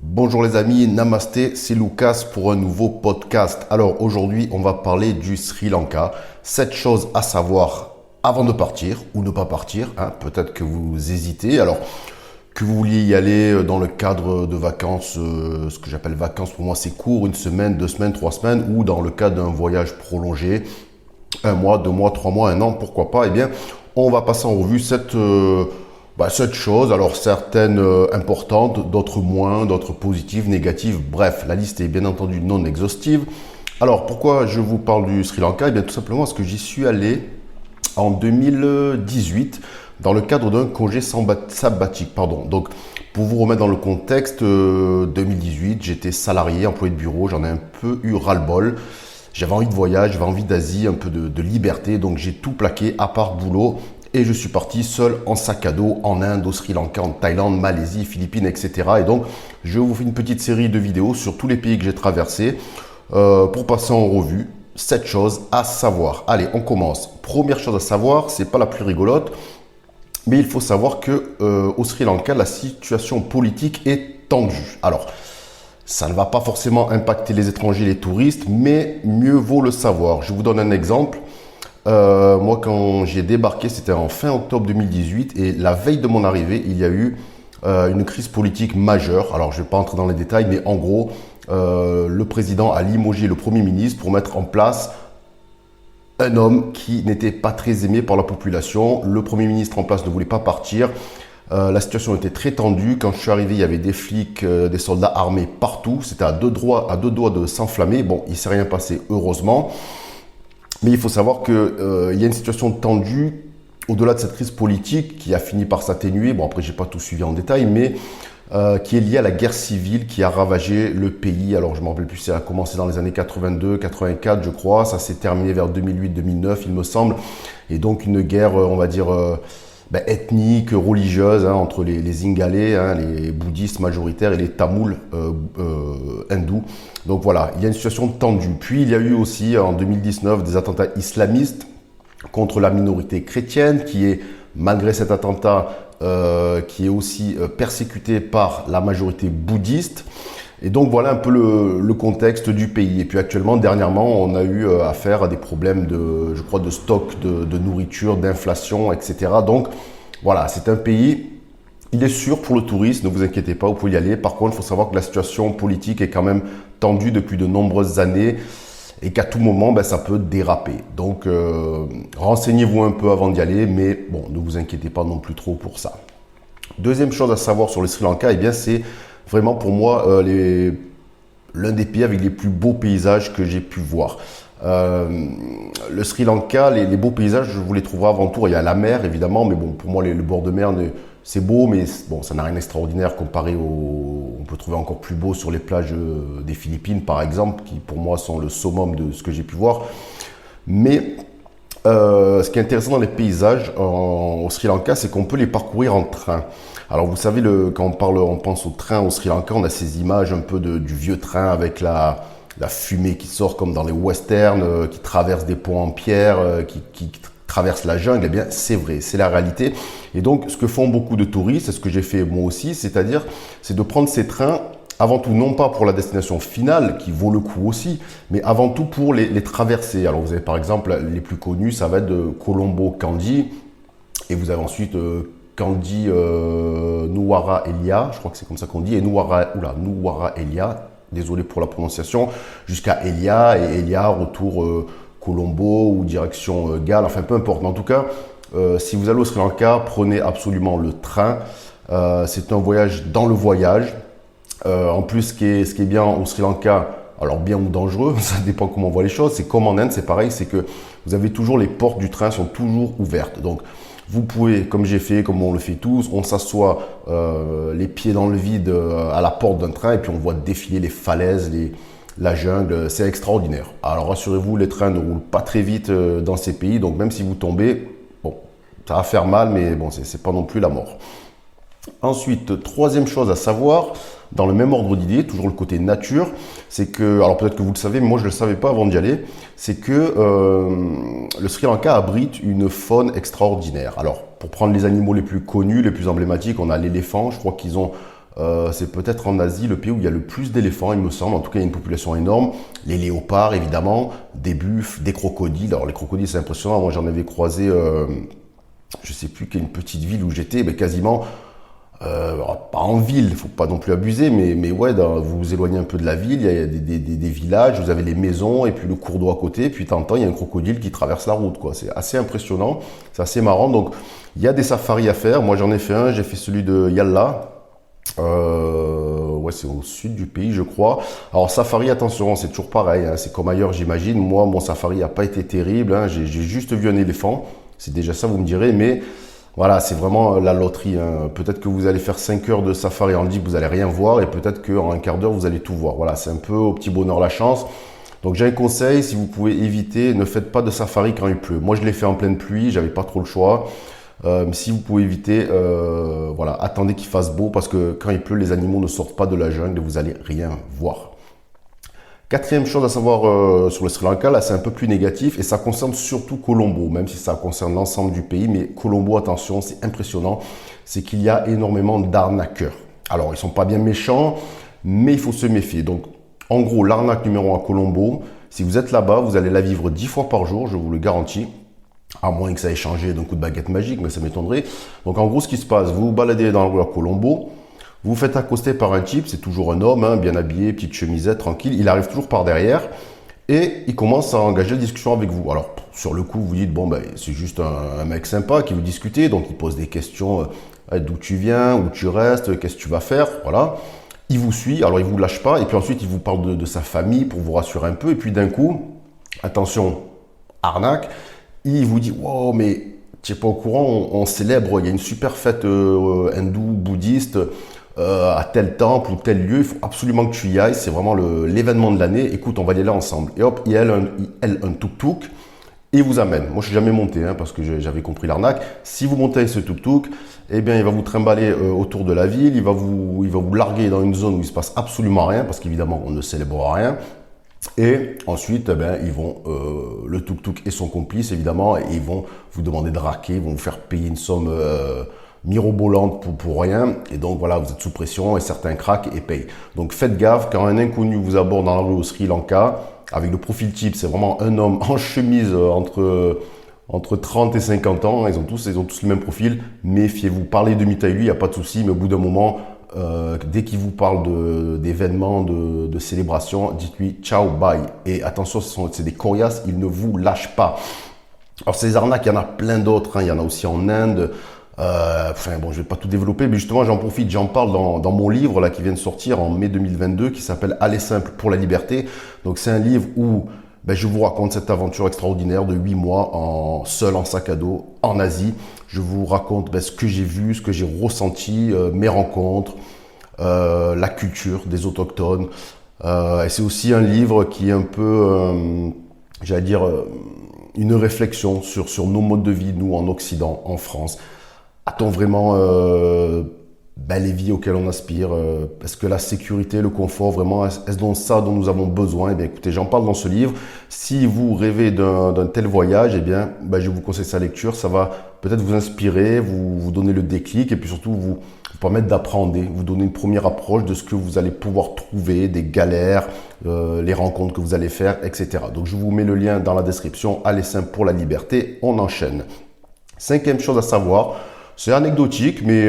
Bonjour les amis, Namasté, c'est Lucas pour un nouveau podcast. Alors aujourd'hui, on va parler du Sri Lanka. 7 choses à savoir avant de partir ou ne pas partir. Peut-être que vous hésitez. Alors que vous vouliez y aller dans le cadre de vacances, ce que j'appelle vacances pour moi, c'est court, 1 semaine, 2 semaines, 3 semaines, ou dans le cadre d'un voyage prolongé, 1 mois, 2 mois, 3 mois, 1 an, pourquoi pas. Eh bien, on va passer en revue cette chose, alors certaines importantes, d'autres moins, d'autres positives, négatives, bref, la liste est bien entendu non exhaustive. Alors pourquoi je vous parle du Sri Lanka? Eh bien tout simplement parce que j'y suis allé en 2018 dans le cadre d'un congé sabbatique. Donc pour vous remettre dans le contexte, 2018, j'étais salarié, employé de bureau, j'en ai un peu eu ras-le-bol. J'avais envie de voyage, j'avais envie d'Asie, un peu de liberté, donc j'ai tout plaqué à part boulot. Et je suis parti seul en sac à dos en Inde, au Sri Lanka, en Thaïlande, Malaisie, Philippines, etc. Et donc, je vous fais une petite série de vidéos sur tous les pays que j'ai traversés pour passer en revue 7 choses à savoir. Allez, on commence. Première chose à savoir, c'est pas la plus rigolote, mais il faut savoir que au Sri Lanka, la situation politique est tendue. Alors, ça ne va pas forcément impacter les étrangers, les touristes, mais mieux vaut le savoir. Je vous donne un exemple. Moi, quand j'ai débarqué, c'était en fin octobre 2018 et la veille de mon arrivée, il y a eu une crise politique majeure. Alors, je ne vais pas entrer dans les détails, mais en gros, le président a limogé le Premier ministre pour mettre en place un homme qui n'était pas très aimé par la population. Le Premier ministre en place ne voulait pas partir. La situation était très tendue. Quand je suis arrivé, il y avait des flics, des soldats armés partout. C'était à deux doigts de s'enflammer. Bon, il ne s'est rien passé, heureusement. Mais il faut savoir qu'il y a une situation tendue au-delà de cette crise politique qui a fini par s'atténuer. Bon, après, je n'ai pas tout suivi en détail, mais qui est liée à la guerre civile qui a ravagé le pays. Alors, je ne me rappelle plus, ça a commencé dans les années 82, 84, je crois. Ça s'est terminé vers 2008, 2009, il me semble. Et donc, une guerre, on va dire, ethnique, religieuse, entre les Singalais, les bouddhistes majoritaires, et les Tamouls hindous. Donc voilà, il y a une situation tendue. Puis il y a eu aussi en 2019 des attentats islamistes contre la minorité chrétienne qui est, malgré cet attentat, qui est aussi persécutée par la majorité bouddhiste. Et donc voilà un peu le contexte du pays. Et puis actuellement, dernièrement, on a eu affaire à des problèmes de stock de nourriture, d'inflation, etc. Donc voilà, c'est un pays, il est sûr pour le tourisme, ne vous inquiétez pas, vous pouvez y aller. Par contre, il faut savoir que la situation politique est quand même tendue depuis de nombreuses années et qu'à tout moment, ça peut déraper. Donc renseignez-vous un peu avant d'y aller, mais bon, ne vous inquiétez pas non plus trop pour ça. Deuxième chose à savoir sur le Sri Lanka, eh bien c'est vraiment pour moi l'un des pays avec les plus beaux paysages que j'ai pu voir. Le Sri Lanka, les beaux paysages, je vous les trouverai avant tout. Il y a la mer évidemment, mais bon, pour moi le bord de mer, c'est beau, mais bon, ça n'a rien d'extraordinaire comparé on peut trouver encore plus beau sur les plages des Philippines par exemple, qui pour moi sont le summum de ce que j'ai pu voir. Mais ce qui est intéressant dans les paysages au Sri Lanka, c'est qu'on peut les parcourir en train. Alors vous savez, quand on pense au train au Sri Lanka, on a ces images un peu du vieux train avec la fumée qui sort comme dans les westerns, qui traverse des ponts en pierre, qui traverse la jungle. Eh bien, c'est vrai, c'est la réalité. Et donc, ce que font beaucoup de touristes, et ce que j'ai fait moi aussi, c'est de prendre ces trains avant tout, non pas pour la destination finale, qui vaut le coup aussi, mais avant tout pour les traverser. Alors vous avez par exemple, les plus connus, ça va être de Colombo, Kandy, et vous avez ensuite Kandy, Nuwara Eliya, je crois que c'est comme ça qu'on dit, et Nuwara Eliya, désolé pour la prononciation, jusqu'à Eliya, et Eliya, retour Colombo ou direction Galles, enfin peu importe. Mais en tout cas, si vous allez au Sri Lanka, prenez absolument le train. C'est un voyage dans le voyage. En plus, ce qui est bien au Sri Lanka, alors bien ou dangereux, ça dépend comment on voit les choses, c'est comme en Inde, c'est pareil, c'est que vous avez toujours, les portes du train sont toujours ouvertes. Donc vous pouvez, comme j'ai fait, comme on le fait tous, on s'assoit les pieds dans le vide à la porte d'un train et puis on voit défiler les falaises, la jungle, c'est extraordinaire. Alors rassurez-vous, les trains ne roulent pas très vite dans ces pays, donc même si vous tombez, bon, ça va faire mal, mais bon, c'est pas non plus la mort. Ensuite, troisième chose à savoir, dans le même ordre d'idée, toujours le côté nature, c'est que, alors peut-être que vous le savez, mais moi je ne le savais pas avant d'y aller, c'est que le Sri Lanka abrite une faune extraordinaire. Alors, pour prendre les animaux les plus connus, les plus emblématiques, on a l'éléphant, je crois qu'ils ont c'est peut-être en Asie le pays où il y a le plus d'éléphants, il me semble. En tout cas, il y a une population énorme. Les léopards, évidemment, des buffles, des crocodiles. Alors, les crocodiles, c'est impressionnant. Moi, j'en avais croisé, je sais plus quelle petite ville où j'étais, mais quasiment, pas en ville, faut pas non plus abuser, mais ouais, vous vous éloignez un peu de la ville, il y a des villages, vous avez les maisons et puis le cours d'eau à côté, puis t'entends, il y a un crocodile qui traverse la route, quoi. C'est assez impressionnant, c'est assez marrant. Donc, il y a des safaris à faire. Moi, j'en ai fait un, j'ai fait celui de Yalla. Ouais, c'est au sud du pays, je crois. Alors, safari, attention, c'est toujours pareil, hein, c'est comme ailleurs, j'imagine. Moi, mon safari n'a pas été terrible, hein, j'ai juste vu un éléphant. C'est déjà ça, vous me direz, mais voilà, c'est vraiment la loterie, hein. Peut-être que vous allez faire 5 heures de safari en jeep, vous allez rien voir, et peut-être qu'en un quart d'heure, vous allez tout voir. Voilà, c'est un peu au petit bonheur la chance. Donc, j'ai un conseil, si vous pouvez éviter, ne faites pas de safari quand il pleut. Moi, je l'ai fait en pleine pluie, j'avais pas trop le choix. Si vous pouvez éviter, voilà, attendez qu'il fasse beau parce que quand il pleut, les animaux ne sortent pas de la jungle et vous allez rien voir. Quatrième chose à savoir sur le Sri Lanka, là c'est un peu plus négatif et ça concerne surtout Colombo, même si ça concerne l'ensemble du pays, mais Colombo, attention, c'est impressionnant, c'est qu'il y a énormément d'arnaqueurs. Alors ils sont pas bien méchants, mais il faut se méfier. Donc en gros, l'arnaque numéro 1 à Colombo, si vous êtes là-bas, vous allez la vivre 10 fois par jour, je vous le garantis. À moins que ça ait changé d'un coup de baguette magique, mais ça m'étonnerait. Donc en gros, ce qui se passe, vous vous baladez dans la rue à Colombo, vous vous faites accoster par un type, c'est toujours un homme, hein, bien habillé, petite chemisette, tranquille, il arrive toujours par derrière et il commence à engager la discussion avec vous. Alors sur le coup, vous dites, bon, ben, c'est juste un mec sympa qui veut discuter, donc il pose des questions, d'où tu viens, où tu restes, qu'est-ce que tu vas faire, voilà. Il vous suit, alors il vous lâche pas, et puis ensuite il vous parle de sa famille pour vous rassurer un peu, et puis d'un coup, attention, arnaque, il vous dit, wow, mais tu n'es pas au courant, on célèbre, il y a une super fête hindoue, bouddhiste, à tel temple ou tel lieu, il faut absolument que tu y ailles, c'est vraiment l'événement de l'année, écoute, on va y aller ensemble. Et hop, un tuk-tuk, et il vous amène. Moi, je suis jamais monté, hein, parce que j'avais compris l'arnaque. Si vous montez avec ce tuk-tuk, eh bien, il va vous trimballer autour de la ville, il va vous larguer dans une zone où il se passe absolument rien, parce qu'évidemment, on ne célèbre rien. Et ensuite, eh ben, ils vont, le tuk-tuk et son complice, évidemment, et ils vont vous demander de raquer, ils vont vous faire payer une somme mirobolante pour rien. Et donc, voilà, vous êtes sous pression et certains craquent et payent. Donc, faites gaffe, quand un inconnu vous aborde dans la rue au Sri Lanka, avec le profil type, c'est vraiment un homme en chemise entre 30 et 50 ans. Ils ont tous le même profil. Méfiez-vous. Parlez demi-taille lui, il n'y a pas de souci, mais au bout d'un moment, dès qu'il vous parle d'événements, de célébrations, dites-lui ciao, bye. Et attention, c'est des coriaces, ils ne vous lâchent pas. Alors ces arnaques, il y en a plein d'autres, hein. Il y en a aussi en Inde. Enfin bon, je vais pas tout développer, mais justement j'en profite, j'en parle dans mon livre là qui vient de sortir en mai 2022 qui s'appelle Aller simple pour la liberté. Donc c'est un livre où je vous raconte cette aventure extraordinaire de 8 mois seul en sac à dos en Asie. Je vous raconte ce que j'ai vu, ce que j'ai ressenti, mes rencontres, la culture des autochtones. Et c'est aussi un livre qui est un peu, j'allais dire, une réflexion sur nos modes de vie, nous en Occident, en France. A-t-on vraiment les vies auxquelles on aspire? Est-ce que la sécurité, le confort, vraiment, est-ce donc ça dont nous avons besoin? Eh bien, écoutez, j'en parle dans ce livre. Si vous rêvez d'un tel voyage, eh bien, je vous conseille sa lecture. Ça va peut-être vous inspirer, vous donner le déclic et puis surtout vous permettre d'apprendre, vous donner une première approche de ce que vous allez pouvoir trouver, des galères, les rencontres que vous allez faire, etc. Donc, je vous mets le lien dans la description. Allez simple pour la liberté. On enchaîne. 5e chose à savoir. C'est anecdotique, mais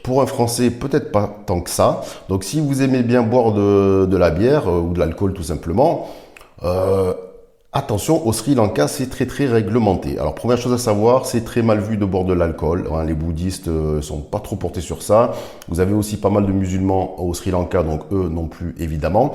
pour un Français, peut-être pas tant que ça. Donc, si vous aimez bien boire de la bière ou de l'alcool tout simplement, attention, au Sri Lanka, c'est très très réglementé. Alors, première chose à savoir, c'est très mal vu de boire de l'alcool. Hein, les bouddhistes sont pas trop portés sur ça. Vous avez aussi pas mal de musulmans au Sri Lanka, donc eux non plus, évidemment.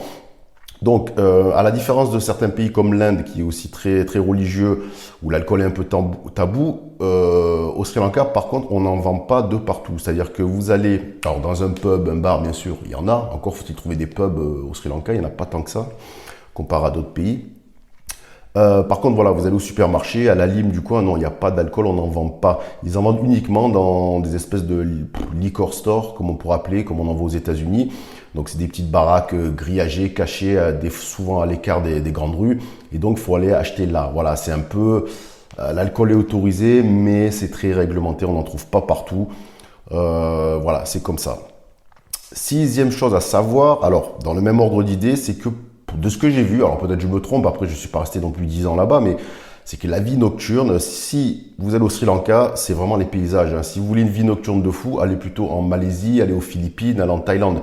Donc, à la différence de certains pays comme l'Inde, qui est aussi très très religieux, où l'alcool est un peu tabou, au Sri Lanka, par contre, on n'en vend pas de partout. C'est-à-dire que vous allez, alors dans un pub, un bar, bien sûr, il y en a. Encore faut-il trouver des pubs au Sri Lanka, il n'y en a pas tant que ça, comparé à d'autres pays. Par contre, voilà, vous allez au supermarché, à la Lime du coin, non, il n'y a pas d'alcool, on n'en vend pas. Ils en vendent uniquement dans des espèces de liquor store, comme on pourrait appeler, comme on en voit aux États-Unis. Donc, c'est des petites baraques grillagées, cachées, souvent à l'écart des grandes rues. Et donc, il faut aller acheter là. Voilà, c'est un peu... l'alcool est autorisé, mais c'est très réglementé, on n'en trouve pas partout. Voilà, c'est comme ça. Sixième chose à savoir, alors dans le même ordre d'idée, c'est que de ce que j'ai vu, alors peut-être je me trompe, après je ne suis pas resté non plus 10 ans là-bas, mais c'est que la vie nocturne, si vous allez au Sri Lanka, c'est vraiment les paysages, hein. Si vous voulez une vie nocturne de fou, allez plutôt en Malaisie, allez aux Philippines, allez en Thaïlande.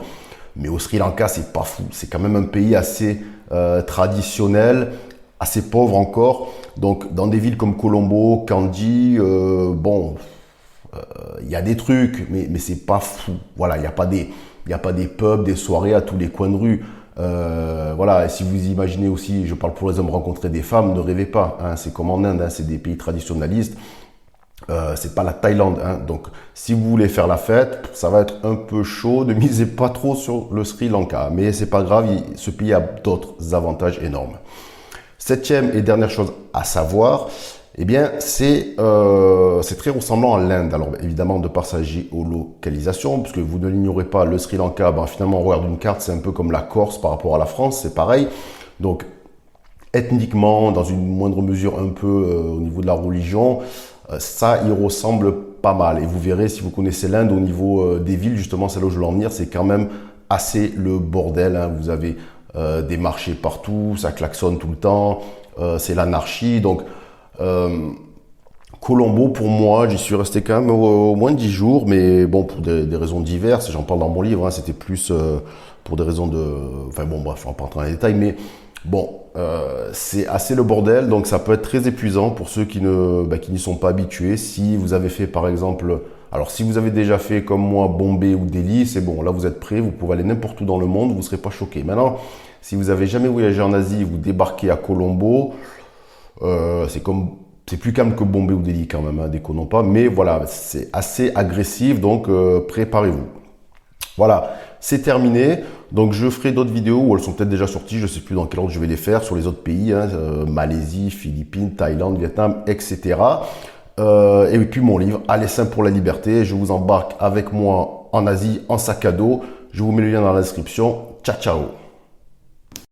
Mais au Sri Lanka, c'est pas fou. C'est quand même un pays assez traditionnel, assez pauvre encore. Donc dans des villes comme Colombo, Kandy, bon, il y a des trucs, mais c'est pas fou. Voilà, il y a pas des pubs, des soirées à tous les coins de rue. Voilà, et si vous imaginez aussi, je parle pour les hommes, rencontrer des femmes, ne rêvez pas, hein, c'est comme en Inde, hein, c'est des pays traditionnalistes, c'est pas la Thaïlande, hein. Donc si vous voulez faire la fête, ça va être un peu chaud, ne misez pas trop sur le Sri Lanka, mais c'est pas grave, ce pays a d'autres avantages énormes. Septième et dernière chose à savoir, eh bien, c'est très ressemblant à l'Inde. Alors, évidemment, de par sa géolocalisation, puisque vous ne l'ignorez pas, le Sri Lanka, ben, finalement, on regarde une carte, c'est un peu comme la Corse par rapport à la France, c'est pareil. Donc, ethniquement, dans une moindre mesure, un peu au niveau de la religion, ça y ressemble pas mal. Et vous verrez, si vous connaissez l'Inde, au niveau des villes, justement, c'est là où je veux en venir, c'est quand même assez le bordel, hein. Vous avez des marchés partout, ça klaxonne tout le temps, c'est l'anarchie. Donc, Colombo, pour moi, j'y suis resté quand même au moins 10 jours, mais bon, pour des raisons diverses, j'en parle dans mon livre, hein, c'était plus pour des raisons de... Enfin bon, bref, on va pas rentrer dans les détails, mais bon, c'est assez le bordel, donc ça peut être très épuisant pour ceux qui n'y sont pas habitués. Si vous avez fait, par exemple... Alors, si vous avez déjà fait, comme moi, Bombay ou Delhi, c'est bon, là, vous êtes prêts, vous pouvez aller n'importe où dans le monde, vous ne serez pas choqué. Maintenant, si vous avez jamais voyagé en Asie, vous débarquez à Colombo, c'est plus calme que Bombay ou Delhi quand même, hein, déconnons pas. Mais voilà, c'est assez agressif, donc préparez-vous. Voilà, c'est terminé. Donc je ferai d'autres vidéos où elles sont peut-être déjà sorties, je ne sais plus dans quel ordre je vais les faire, sur les autres pays, hein, Malaisie, Philippines, Thaïlande, Vietnam, etc. Et puis mon livre, Aller simple pour la liberté. Je vous embarque avec moi en Asie en sac à dos. Je vous mets le lien dans la description. Ciao, ciao.